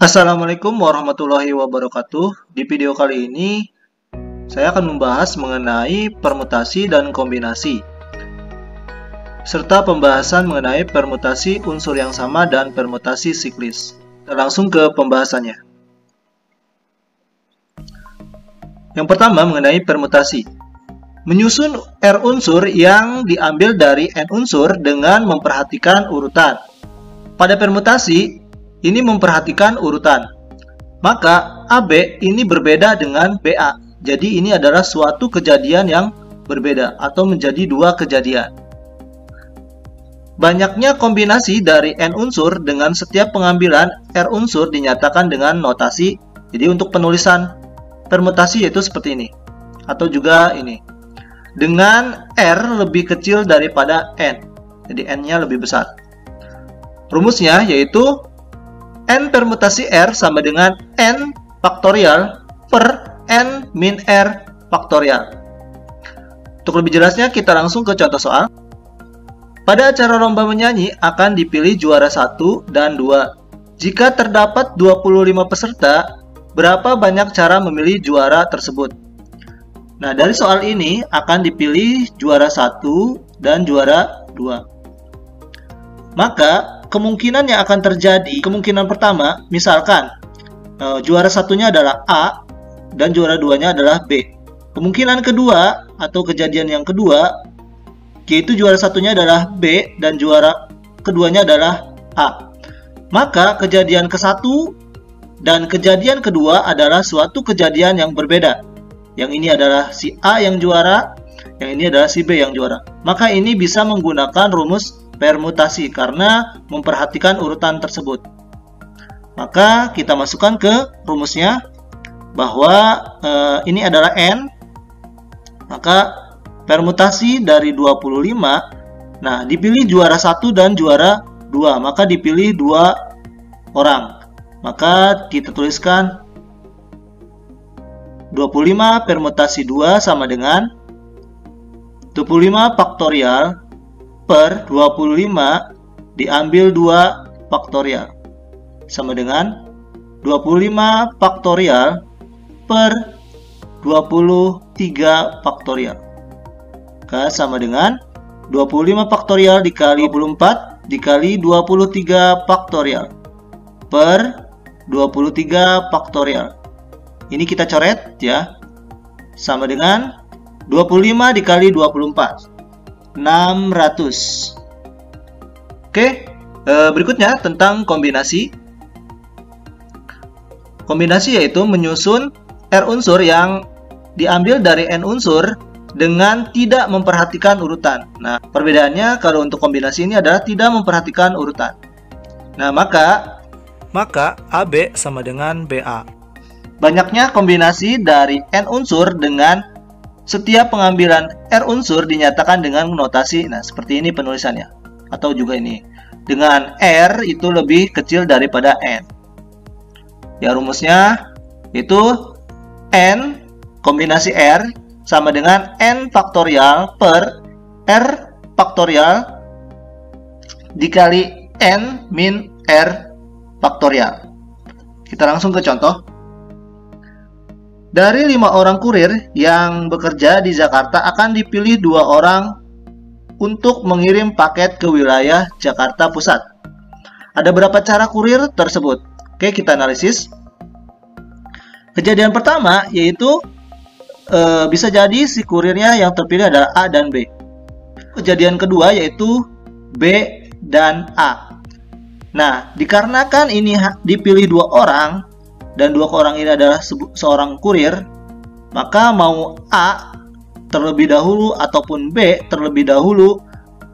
Assalamualaikum warahmatullahi wabarakatuh. Di video kali ini, saya akan membahas mengenai permutasi dan kombinasi, serta pembahasan mengenai permutasi unsur yang sama dan permutasi siklis. Kita langsung ke pembahasannya. Yang pertama mengenai permutasi. Menyusun R unsur yang diambil dari N unsur dengan memperhatikan urutan. Pada permutasi, ini memperhatikan urutan. Maka AB ini berbeda dengan BA. Jadi ini adalah suatu kejadian yang berbeda atau menjadi dua kejadian. Banyaknya kombinasi dari N unsur dengan setiap pengambilan R unsur dinyatakan dengan notasi. Jadi untuk penulisan permutasi yaitu seperti ini. Atau juga ini. Dengan R lebih kecil daripada N. Jadi N-nya lebih besar. Rumusnya yaitu N permutasi R sama dengan N faktorial per N min R faktorial. Untuk lebih jelasnya kita langsung ke contoh soal. Pada acara lomba menyanyi akan dipilih juara 1 dan 2. Jika terdapat 25 peserta, berapa banyak cara memilih juara tersebut? Nah, dari soal ini akan dipilih juara 1 dan juara 2. Maka kemungkinan yang akan terjadi, kemungkinan pertama, misalkan juara satunya adalah A dan juara 2-nya adalah B. Kemungkinan kedua atau kejadian yang kedua, yaitu juara satunya adalah B dan juara keduanya adalah A. Maka kejadian ke-1 dan kejadian kedua adalah suatu kejadian yang berbeda. Yang ini adalah si A yang juara, yang ini adalah si B yang juara. Maka ini bisa menggunakan rumus permutasi karena memperhatikan urutan tersebut. Maka kita masukkan ke rumusnya bahwa ini adalah N. Maka permutasi dari 25, nah dipilih juara 1 dan juara 2, maka dipilih 2 orang. Maka kita tuliskan 25 permutasi 2 sama dengan 25 faktorial per 25 diambil 2 faktorial sama dengan 25 faktorial per 23 faktorial. Maka sama dengan 25 faktorial dikali 24 dikali 23 faktorial per 23 faktorial. Ini kita coret ya. Sama dengan 25 dikali 24. 600. Oke, berikutnya tentang kombinasi. Kombinasi yaitu menyusun R unsur yang diambil dari N unsur dengan tidak memperhatikan urutan. Nah, perbedaannya kalau untuk kombinasi ini adalah tidak memperhatikan urutan. Nah, maka AB sama dengan BA. Banyaknya kombinasi dari N unsur dengan setiap pengambilan R unsur dinyatakan dengan notasi. Nah, seperti ini penulisannya. Atau juga ini. Dengan R itu lebih kecil daripada N. Ya, rumusnya itu N kombinasi R sama dengan N faktorial per R faktorial dikali N min R faktorial. Kita langsung ke contoh. Dari 5 orang kurir yang bekerja di Jakarta akan dipilih 2 orang untuk mengirim paket ke wilayah Jakarta Pusat. Ada berapa cara kurir tersebut? Oke, kita analisis. Kejadian pertama yaitu bisa jadi si kurirnya yang terpilih adalah A dan B. Kejadian kedua yaitu B dan A. Nah, dikarenakan ini dipilih 2 orang dan 2 orang ini adalah seorang kurir, maka mau A terlebih dahulu ataupun B terlebih dahulu,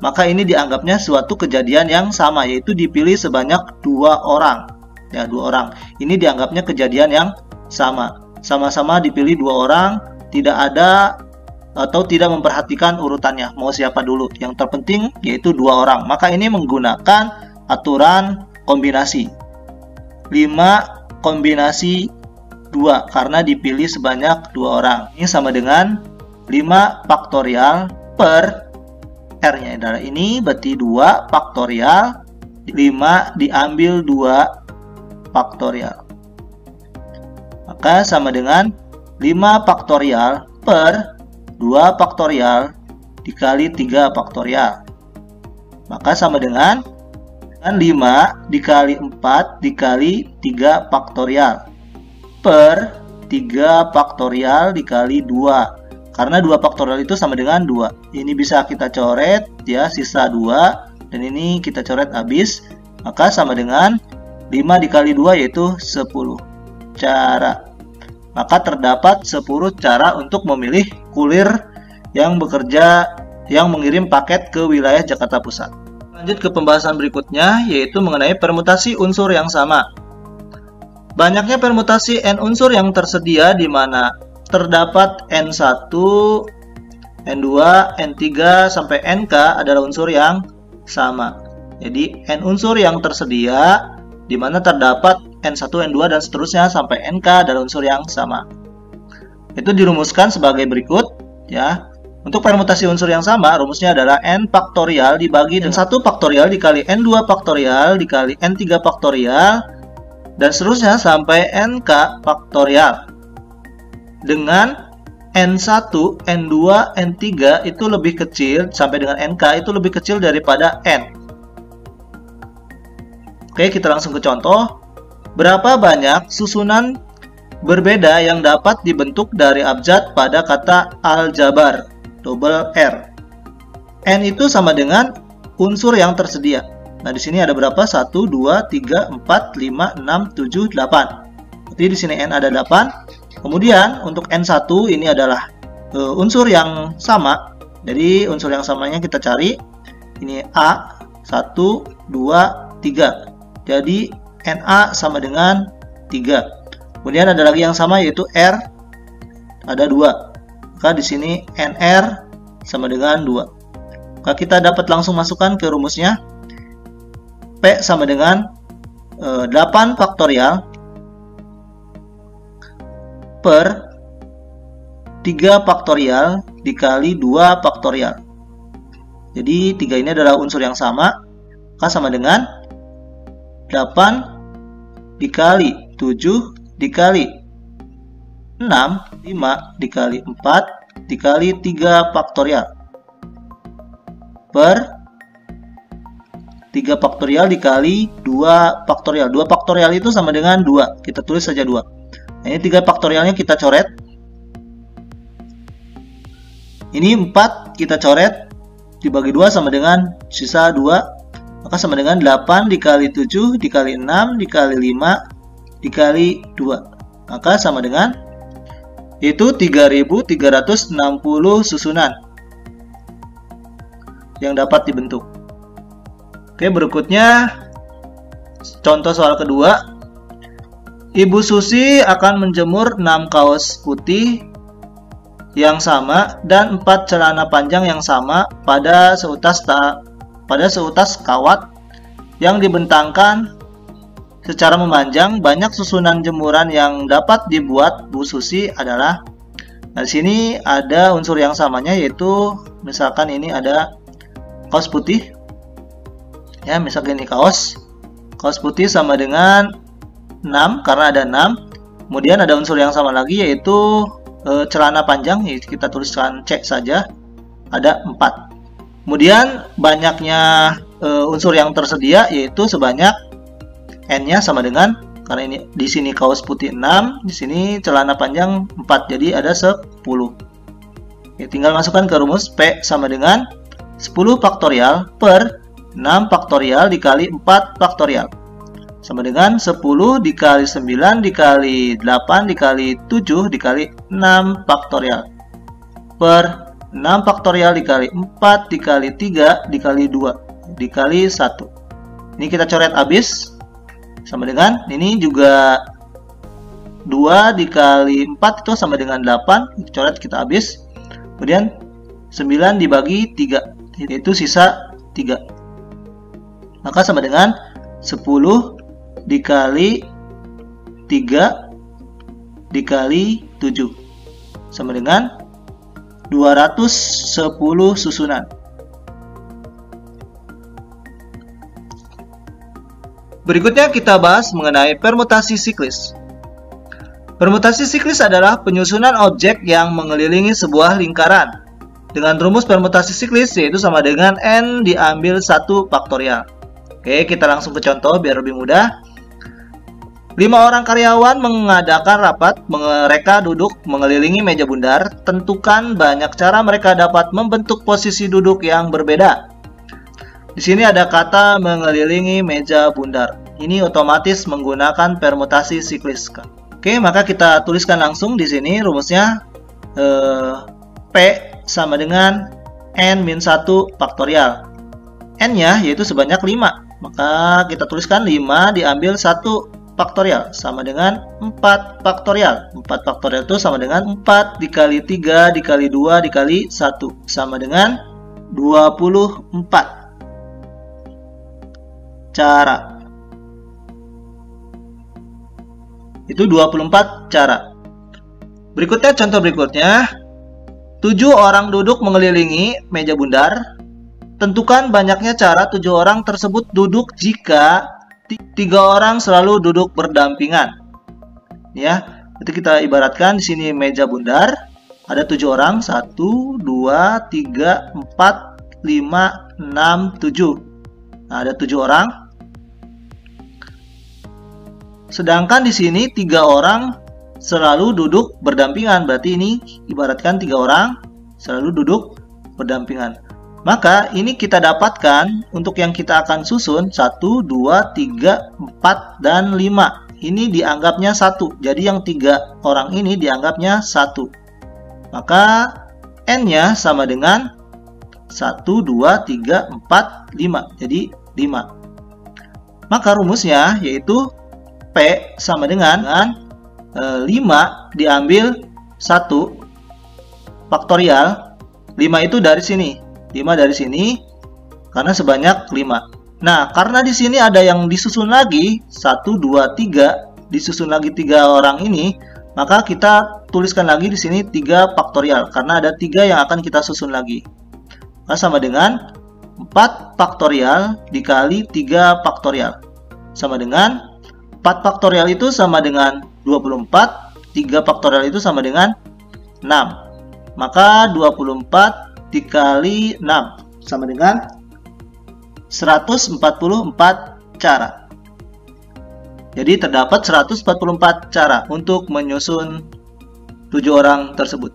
maka ini dianggapnya suatu kejadian yang sama, yaitu dipilih sebanyak 2 orang. Ya, 2 orang. Ini dianggapnya kejadian yang sama. Sama-sama dipilih 2 orang, tidak ada atau tidak memperhatikan urutannya, mau siapa dulu. Yang terpenting yaitu 2 orang. Maka ini menggunakan aturan kombinasi. 5 kombinasi 2 karena dipilih sebanyak 2 orang. Ini sama dengan 5 faktorial per R-nya adalah ini, berarti 2 faktorial 5 diambil 2 faktorial. Maka sama dengan 5 faktorial per 2 faktorial dikali 3 faktorial. Maka sama dengan 5 dikali 4 dikali 3 faktorial per 3 faktorial dikali 2. Karena 2 faktorial itu sama dengan 2. Ini bisa kita coret ya, sisa 2. Dan ini kita coret habis. Maka sama dengan 5 dikali 2 yaitu 10 cara. Maka terdapat 10 cara untuk memilih kurir yang bekerja yang mengirim paket ke wilayah Jakarta Pusat. Lanjut ke pembahasan berikutnya, yaitu mengenai permutasi unsur yang sama. Banyaknya permutasi N unsur yang tersedia di mana terdapat N1, N2, N3, sampai Nk adalah unsur yang sama. Jadi N unsur yang tersedia di mana terdapat N1, N2, dan seterusnya sampai Nk adalah unsur yang sama. Itu dirumuskan sebagai berikut ya. Untuk permutasi unsur yang sama, rumusnya adalah N faktorial dibagi dengan 1 faktorial dikali N2 faktorial dikali N3 faktorial dan seterusnya sampai Nk faktorial. Dengan N1, N2, N3 itu lebih kecil sampai dengan Nk itu lebih kecil daripada N. Oke, kita langsung ke contoh. Berapa banyak susunan berbeda yang dapat dibentuk dari abjad pada kata aljabar? Double R. N itu sama dengan unsur yang tersedia. Nah, di sini ada berapa? 1, 2, 3, 4, 5, 6, 7, 8. Berarti di sini N ada 8. Kemudian untuk N1 ini adalah unsur yang sama. Jadi unsur yang samanya kita cari. Ini A, 1, 2, 3. Jadi Na sama dengan 3. Kemudian ada lagi yang sama yaitu R. Ada 2. Maka di sini NR sama dengan 2. Maka kita dapat langsung masukkan ke rumusnya. P sama dengan 8 faktorial per 3 faktorial dikali 2 faktorial. Jadi 3 ini adalah unsur yang sama. Maka sama dengan 8 dikali 7 dikali 6, 5 dikali 4 dikali 3 faktorial per 3 faktorial dikali 2 faktorial. 2 faktorial itu sama dengan 2. Kita tulis saja 2. Nah, ini 3 faktorialnya kita coret. Ini 4 kita coret. Dibagi 2 sama dengan sisa 2. Maka sama dengan 8 dikali 7 dikali 6 dikali 5 dikali 2. Maka sama dengan itu 3.360 susunan yang dapat dibentuk. Oke, berikutnya contoh soal kedua. Ibu Susi akan menjemur 6 kaos putih yang sama dan 4 celana panjang yang sama pada seutas kawat yang dibentangkan secara memanjang. Banyak susunan jemuran yang dapat dibuat Bu Susi adalah. Nah, di sini ada unsur yang samanya yaitu misalkan ini ada kaos putih. Ya, misalkan ini kaos putih sama dengan 6 karena ada 6. Kemudian ada unsur yang sama lagi yaitu celana panjang. Kita tuliskan C saja. Ada 4. Kemudian banyaknya unsur yang tersedia yaitu sebanyak N-nya sama dengan, karena ini di sini kaos putih 6, di sini celana panjang 4, jadi ada 10. Oke, tinggal masukkan ke rumus P sama dengan 10 faktorial per 6 faktorial dikali 4 faktorial. Sama dengan 10 dikali 9 dikali 8 dikali 7 dikali 6 faktorial. Per 6 faktorial dikali 4 dikali 3 dikali 2 dikali 1. Ini kita coret habis. Sama dengan, ini juga 2 dikali 4 itu sama dengan 8. Coret kita habis. Kemudian 9 dibagi 3, yaitu sisa 3. Maka sama dengan 10 dikali 3 dikali 7. Sama dengan 210 susunan. Berikutnya kita bahas mengenai permutasi siklis. Permutasi siklis adalah penyusunan objek yang mengelilingi sebuah lingkaran. Dengan rumus permutasi siklis yaitu sama dengan N diambil 1 faktorial. Oke, kita langsung ke contoh biar lebih mudah. 5 orang karyawan mengadakan rapat, mereka duduk mengelilingi meja bundar. Tentukan banyak cara mereka dapat membentuk posisi duduk yang berbeda. Di sini ada kata mengelilingi meja bundar. Ini otomatis menggunakan permutasi siklis. Oke, maka kita tuliskan langsung di sini rumusnya. P sama dengan N-1 faktorial. N-nya yaitu sebanyak 5. Maka kita tuliskan 5 diambil 1 faktorial sama dengan 4 faktorial. 4 faktorial itu sama dengan 4 dikali 3 dikali 2 dikali 1 sama dengan 24. Cara. Itu 24 cara. Berikutnya contoh berikutnya. 7 orang duduk mengelilingi meja bundar. Tentukan banyaknya cara 7 orang tersebut duduk jika 3 orang selalu duduk berdampingan. Ya, itu kita ibaratkan di sini meja bundar. Ada 7 orang. 1, 2, 3, 4, 5, 6, 7. Nah, ada 7 orang. Sedangkan di sini 3 orang selalu duduk berdampingan. Berarti ini ibaratkan 3 orang selalu duduk berdampingan. Maka ini kita dapatkan untuk yang kita akan susun 1, 2, 3, 4, dan 5. Ini dianggapnya 1. Jadi yang 3 orang ini dianggapnya 1. Maka N-nya sama dengan 1, 2, 3, 4, 5. Jadi 5. Maka rumusnya yaitu P sama dengan 5 diambil 1 faktorial. 5 itu dari sini. 5 dari sini karena sebanyak 5. Nah, karena di sini ada yang disusun lagi 1, 2, 3, disusun lagi 3 orang ini, maka kita tuliskan lagi di sini 3 faktorial karena ada 3 yang akan kita susun lagi. Maka sama dengan 4 faktorial dikali 3 faktorial. Sama dengan 4 faktorial itu sama dengan 24, 3 faktorial itu sama dengan 6. Maka 24 dikali 6 sama dengan 144 cara. Jadi terdapat 144 cara untuk menyusun 7 orang tersebut.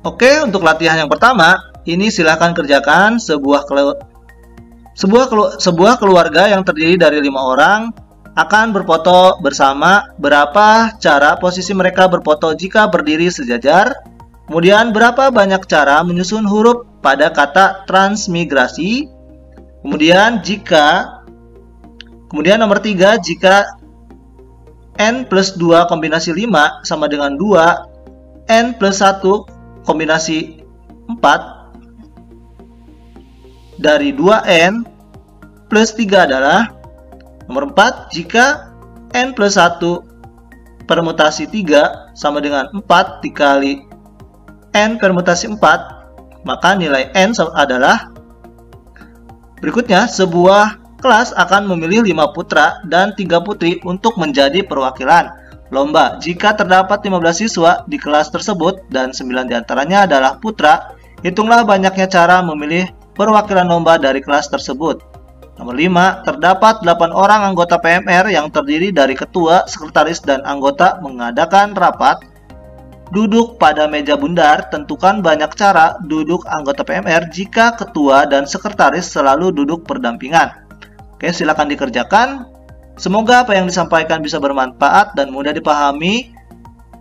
Oke, untuk latihan yang pertama, ini silahkan kerjakan sebuah keluarga yang terdiri dari 5 orang akan berfoto bersama. Berapa cara posisi mereka berfoto jika berdiri sejajar? Kemudian berapa banyak cara menyusun huruf pada kata transmigrasi? Kemudian nomor 3, jika N plus 2 kombinasi 5 sama dengan 2, N plus 1 kombinasi 4 dari 2N plus 3 adalah nomor 4, jika N plus 1 permutasi 3 sama dengan 4 dikali N permutasi 4, maka nilai N adalah berikutnya. Sebuah kelas akan memilih 5 putra dan 3 putri untuk menjadi perwakilan lomba. Jika terdapat 15 siswa di kelas tersebut dan 9 diantaranya adalah putra, hitunglah banyaknya cara memilih perwakilan lomba dari kelas tersebut. Nomor 5, terdapat 8 orang anggota PMR yang terdiri dari ketua, sekretaris, dan anggota mengadakan rapat. Duduk pada meja bundar, tentukan banyak cara duduk anggota PMR jika ketua dan sekretaris selalu duduk berdampingan. Oke, silakan dikerjakan. Semoga apa yang disampaikan bisa bermanfaat dan mudah dipahami.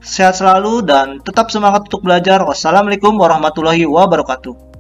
Sehat selalu dan tetap semangat untuk belajar. Wassalamualaikum warahmatullahi wabarakatuh.